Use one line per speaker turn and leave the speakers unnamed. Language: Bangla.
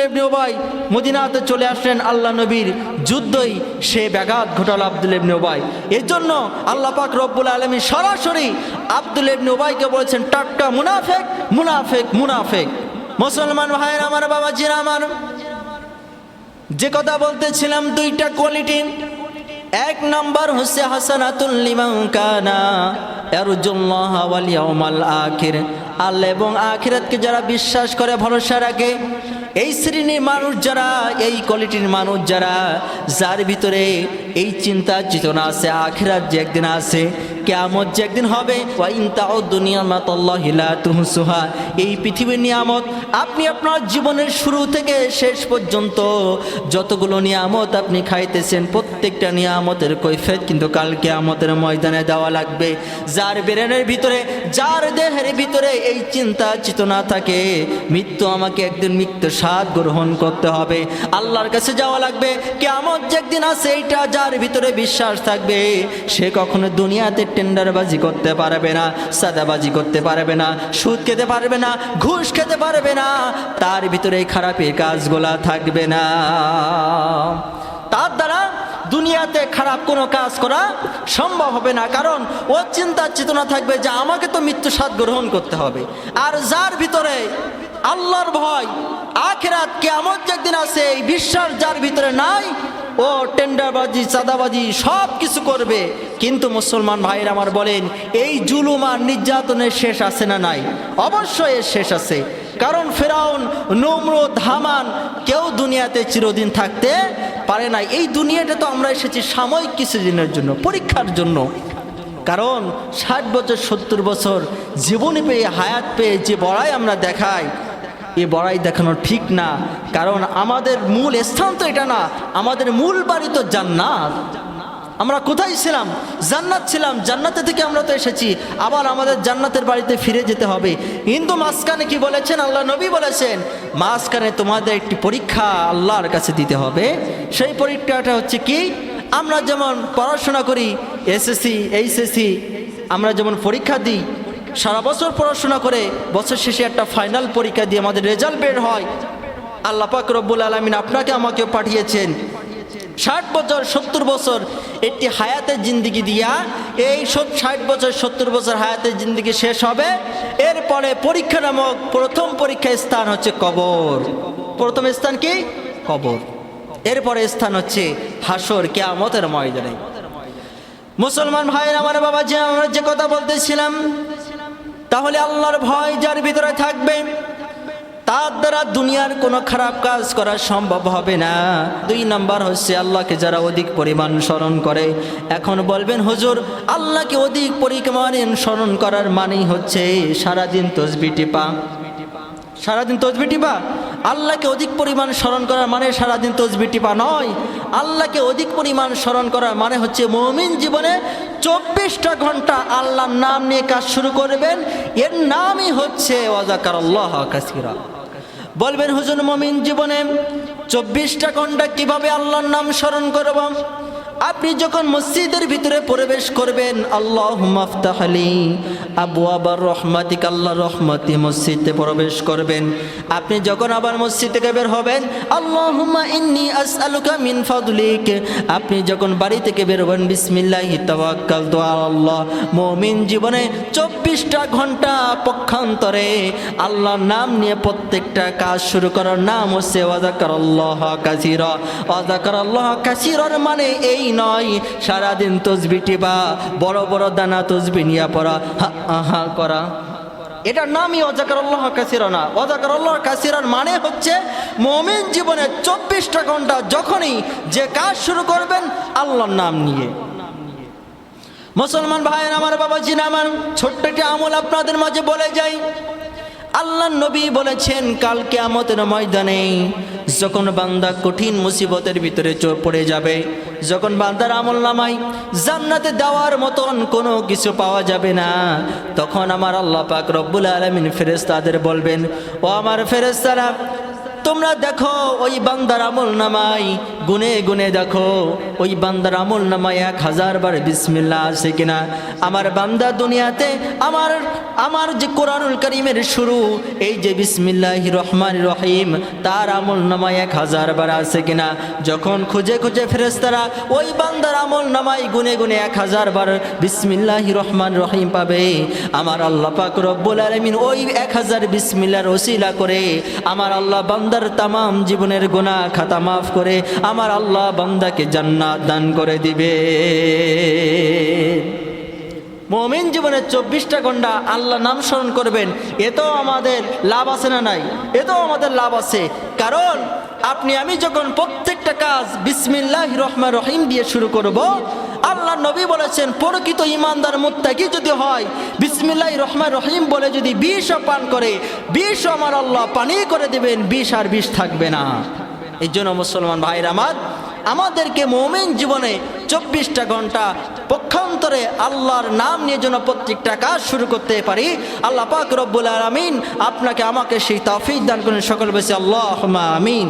ইবনে উবাই মদিনাতে চলে আসলেন, আল্লাহ নবীর যুদ্ধই সে ব্যাঘাত ঘটালো আব্দুল্লাহ ইবনে উবাই। এর জন্য আল্লাহ পাক রব্বুল আলামিন সরাসরি আব্দুল্লাহ ইবনে উবাইকে বলেছেন টাটকা মুনাফিক মুনাফিক মুনাফিক। মুসলমান ভাইয়ের আমার, বাবাজিরা আমার, যে কথা বলতেছিলাম দুইটা কোয়ালিটি। এক নাম্বার হচ্ছে হাসানাতুল লিমান কানা ইয়ারজুল্লাহ ওয়াল ইয়াউমাল আখির, আল্লাহ এবং আখিরাতকে যারা বিশ্বাস করে ভরসা রাখে, এই শ্রেণীর মানুষ যারা, এই কোয়ালিটির মানুষ যারা, যার ভিতরে এই চিন্তা চেতনা আছে আখিরাত যে একদিন আছে, কিয়ামত যে একদিন হবে, ওয়া ইন তাউদ্দু নিয়ামাতাল্লাহি লা তুহসুহা, এই পৃথিবীর নিয়ামত আপনি আপনার জীবনের শুরু থেকে শেষ পর্যন্ত যতগুলো নিয়ামত আপনি খাইতেছেন, প্রত্যেকটা নিয়ামতের কৈফিয়ত কিন্তু কাল কিয়ামতের ময়দানে দেওয়া লাগবে। যার ব্রেনের ভিতরে, যার দেহের ভিতরে এই চিন্তা চেতনা থাকে মৃত্যু আমাকে একদিন মৃত্যু স্বাদ গ্রহণ করতে হবে, আল্লাহর কাছে যাওয়া লাগবে, কিয়ামত যে একদিন আছে, এইটা যার ভিতরে বিশ্বাস থাকবে সে কখনো দুনিয়াতে টেন্ডারবাজি করতে পারবে না, সাদাবাজি করতে পারবে না, সুদ খেতে পারবে না, ঘুষ খেতে পারবে না, তার ভিতরে এই খারাপের কাজগুলা থাকবে না। তার দ্বারা দুনিয়াতে খারাপ কোনো কাজ করা সম্ভব হবে না, কারণ ও চিন্তা চেতনা থাকবে যে আমাকে তো মৃত্যু স্বাদ গ্রহণ করতে হবে। আর যার ভিতরে আল্লাহর ভয়, আখিরাত, কিয়ামত যেদিন আছে, এই বিশ্বাস যার ভিতরে নাই, ও টেন্ডারবাজি, চাঁদাবাজি সব কিছু করবে। কিন্তু মুসলমান ভাইরা আমার বলেন, এই জুলুম আর নির্যাতনের শেষ আছে না নাই? অবশ্যই এর শেষ আছে, কারণ ফেরাউন, নমরুদ, হামান কেউ দুনিয়াতে চিরদিন থাকতে পারে না। এই দুনিয়াটা তো আমরা এসেছি সাময়িক কিছুদিনের জন্য, পরীক্ষার জন্য। কারণ 60 বছর 70 বছর জীবনে পেয়ে, হায়াত পেয়ে যে বড়াই আমরা দেখাই, এই বড়াই দেখানো ঠিক না। কারণ আমাদের মূল স্থান তো এটা না, আমাদের মূল বাড়ি তো জান্নাত। আমরা কোথায় ছিলাম? জান্নাত ছিলাম, জান্নাতে থেকে আমরা তো এসেছি, আবার আমাদের জান্নাতের বাড়িতে ফিরে যেতে হবে। কিন্তু মাঝখানে কি বলেছেন আল্লাহ নবী? বলেছেন মাঝখানে তোমাদের একটি পরীক্ষা আল্লাহর কাছে দিতে হবে। সেই পরীক্ষাটা হচ্ছে কি? আমরা যেমন পড়াশোনা করি, এসএসসি, এইচএসসি, আমরা যেমন পরীক্ষা দিই, সারা বছর পড়াশোনা করে বছর শেষে একটা ফাইনাল পরীক্ষা দিয়ে আমাদের রেজাল্ট বের হয়। আল্লাহ পাক রব্বুল আলামিন আপনাকে আমাকেও পাঠিয়েছেন 60 বছর 70 বছর একটি হায়াতের জিন্দিগি দিয়া। এই সব 60 বছর 70 বছর হায়াতের জিন্দিগি শেষ হবে, এরপরে পরীক্ষা নামক প্রথম পরীক্ষার স্থান হচ্ছে কবর। প্রথম স্থান কি? কবর। এরপরে স্থান হচ্ছে হাসর, কিয়ামতের ময়দানে। মুসলমান ভাইয়ের আমার, বাবা, যে আমরা যে কথা বলতেছিলাম, তাহলে আল্লাহর ভয় যার ভিতরে থাকবে তার দ্বারা দুনিয়ার কোনো খারাপ কাজ করা সম্ভব হবে না। 2 নাম্বার হচ্ছে আল্লাহকে যারা অধিক পরিমাণ স্মরণ করে। এখন বলবেন হুজুর, আল্লাহকে অধিক পরিমাণ স্মরণ করার মানেই হচ্ছে সারাদিন তসবিহ টিপা। সারাদিন তসবিহ টিপা? আল্লাহকে অধিক পরিমাণ স্মরণ করার মানে সারাদিন তসবিহ টিপা নয়। আল্লাহকে অধিক পরিমাণ স্মরণ করার মানে হচ্ছে মুমিন জীবনে 24টা ঘন্টা আল্লাহর নাম নিয়ে কাজ শুরু করবেন। এর নামই হচ্ছে ওয়াজাকারাল্লাহ কাসীরা। বলবেন হুজুর, মুমিন জীবনে 24টা ঘন্টা কিভাবে আল্লাহর নাম স্মরণ করব? আপনি যখন মসজিদের ভিতরে প্রবেশ করবেন, আল্লাহুম্মা আফতাহলি আবওয়াবার রহমাতিক, আল্লাহর রহমতে মসজিদে প্রবেশ করবেন। আপনি যখন আবার মসজিদ থেকে বের হবেন, আল্লাহুম্মা ইন্নী আসআলুকা মিন ফাদলিক। আপনি যখন বাড়ি থেকে বের হবেন, বিসমিল্লাহি তাওয়াক্কালতু আলাল্লাহ। মুমিন জীবনে 24টা ঘন্টা পক্ষান্তরে আল্লাহর নাম নিয়ে প্রত্যেকটা কাজ শুরু করার নাম হচ্ছে ওয়াজাকারাল্লাহ কাসীরা। ওয়াজাকারাল্লাহ কাসীরার মানে এই নয় সারাদিন তসবিহ টিপা, বড় বড় দানা তসবিহ নিয়ে পড়া, হা হা করা, এটার নামই ওয়াজাকারাল্লাহ কাসীরা না। ওয়াজাকারাল্লাহ কাসীরার মানে হচ্ছে মুমিন জীবনে 24টা ঘন্টা যখনই যে কাজ শুরু করবেন আল্লাহর নাম নিয়ে। মুসলমান ভাইয়ের আমার, বাবাজি আমার, ছোট্ট একটা আমল আপনাদের মাঝে বলে যাই। আল্লাহর নবী বলেছেন কাল কিয়ামতের ময়দানে যখন বান্দা কঠিন মুসিবতের ভিতরে পড়ে যাবে, যখন বান্দার আমলনামায় জান্নাতে দেওয়ার মতন কোনো কিছু পাওয়া যাবে না, তখন আমার আল্লাহ পাক রব্বুল আলামিন ফেরেশতাদের বলবেন, ও আমার ফেরেশতারা, তোমরা দেখো ওই বান্দার আমলনামায় গুনে গুনে দেখো ওই বান্দার আমল নামায় 1000 বার বিসমিল্লাহ আছে কিনা। আমার বান্দা দুনিয়াতে আমার যে কোরআনুল কারীমের শুরু এই যে বিসমিল্লাহির রহমানির রহিম তার আমল নামায় 1000 বার আছে কিনা। যখন খুঁজে খুঁজে ফেরেশতারা ওই বান্দার আমল নামায় গুনে গুনে 1000 বার বিসমিল্লাহির রহমানির রহিম পাবে, আমার আল্লাহ পাক রব্বুল আলামিন ওই 1000 বিসমিল্লাহর ওসিলা করে আমার আল্লাহ বান্দার তামাম জীবনের গুনাহ খাতা মাফ করে আমার আল্লাহ বান্দাকে জান্নাত দান করে দিবে। মুমিন জীবনে 24টা ঘন্টা আল্লাহ নাম স্মরণ করবেন, এতেও আমাদের লাভ আছে না নাই? এতেও আমাদের লাভ আছে। কারণ আপনি আমি যখন প্রত্যেকটা কাজ বিসমিল্লাহির রহমানির রহিম দিয়ে শুরু করব, আল্লাহ নবী বলেছেন প্রকৃত ঈমানদার মুত্তাকি যদি হয় বিসমিল্লাহির রহমানির রহিম বলে যদি বিষও পান করে, বিষও আমার আল্লাহ পানি করে দেবেন, বিষ আর বিষ থাকবে না। এই জন্য মুসলমান ভাইরা আমাদেরকে মুমিন জীবনে 24টা ঘন্টা পক্ষান্তরে আল্লাহর নাম নিয়ে যেন প্রত্যেকটা কাজ শুরু করতে পারি। আল্লাহ পাক রব্বুল আলামিন আপনাকে আমাকে সেই তৌফিক দান করেন। সকল বেশি আল্লাহুম্মা আমিন।